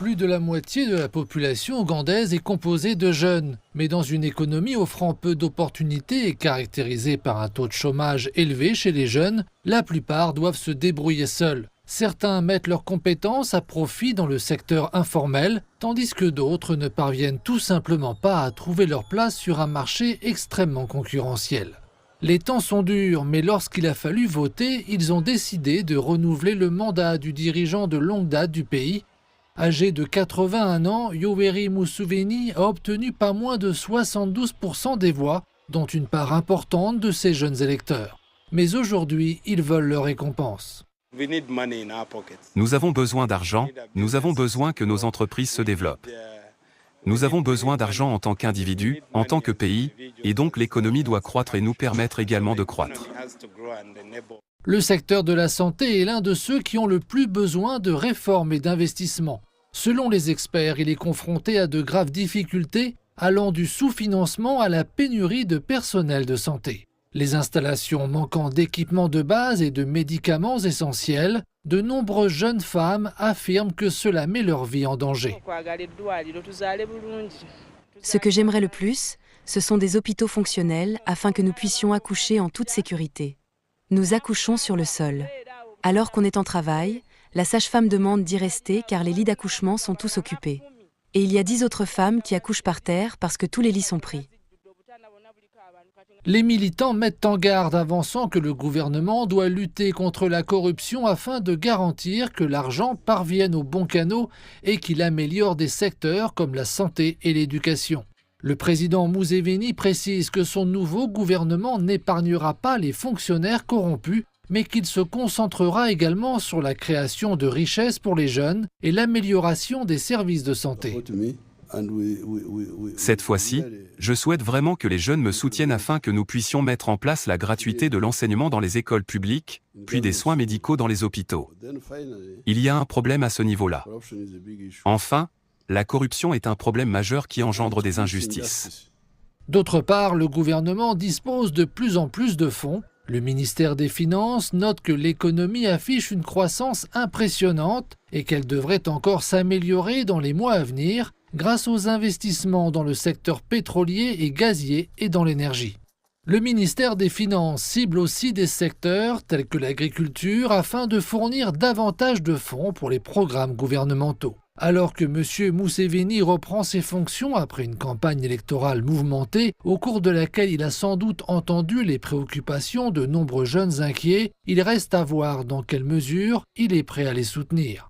Plus de la moitié de la population ougandaise est composée de jeunes. Mais dans une économie offrant peu d'opportunités et caractérisée par un taux de chômage élevé chez les jeunes, la plupart doivent se débrouiller seuls. Certains mettent leurs compétences à profit dans le secteur informel, tandis que d'autres ne parviennent tout simplement pas à trouver leur place sur un marché extrêmement concurrentiel. Les temps sont durs, mais lorsqu'il a fallu voter, ils ont décidé de renouveler le mandat du dirigeant de longue date du pays. Âgé de 81 ans, Yoweri Museveni a obtenu pas moins de 72% des voix, dont une part importante de ses jeunes électeurs. Mais aujourd'hui, ils veulent leur récompense. Nous avons besoin d'argent, nous avons besoin que nos entreprises se développent. Nous avons besoin d'argent en tant qu'individu, en tant que pays, et donc l'économie doit croître et nous permettre également de croître. Le secteur de la santé est l'un de ceux qui ont le plus besoin de réformes et d'investissements. Selon les experts, il est confronté à de graves difficultés, allant du sous-financement à la pénurie de personnel de santé. Les installations manquant d'équipements de base et de médicaments essentiels, de nombreuses jeunes femmes affirment que cela met leur vie en danger. Ce que j'aimerais le plus, ce sont des hôpitaux fonctionnels afin que nous puissions accoucher en toute sécurité. Nous accouchons sur le sol. Alors qu'on est en travail, la sage-femme demande d'y rester car les lits d'accouchement sont tous occupés. Et il y a 10 autres femmes qui accouchent par terre parce que tous les lits sont pris. Les militants mettent en garde, avançant que le gouvernement doit lutter contre la corruption afin de garantir que l'argent parvienne aux bons canaux et qu'il améliore des secteurs comme la santé et l'éducation. Le président Museveni précise que son nouveau gouvernement n'épargnera pas les fonctionnaires corrompus, mais qu'il se concentrera également sur la création de richesses pour les jeunes et l'amélioration des services de santé. Cette fois-ci, je souhaite vraiment que les jeunes me soutiennent afin que nous puissions mettre en place la gratuité de l'enseignement dans les écoles publiques, puis des soins médicaux dans les hôpitaux. Il y a un problème à ce niveau-là. Enfin, la corruption est un problème majeur qui engendre des injustices. D'autre part, le gouvernement dispose de plus en plus de fonds. Le ministère des Finances note que l'économie affiche une croissance impressionnante et qu'elle devrait encore s'améliorer dans les mois à venir grâce aux investissements dans le secteur pétrolier et gazier et dans l'énergie. Le ministère des Finances cible aussi des secteurs tels que l'agriculture afin de fournir davantage de fonds pour les programmes gouvernementaux. Alors que M. Museveni reprend ses fonctions après une campagne électorale mouvementée, au cours de laquelle il a sans doute entendu les préoccupations de nombreux jeunes inquiets, il reste à voir dans quelle mesure il est prêt à les soutenir.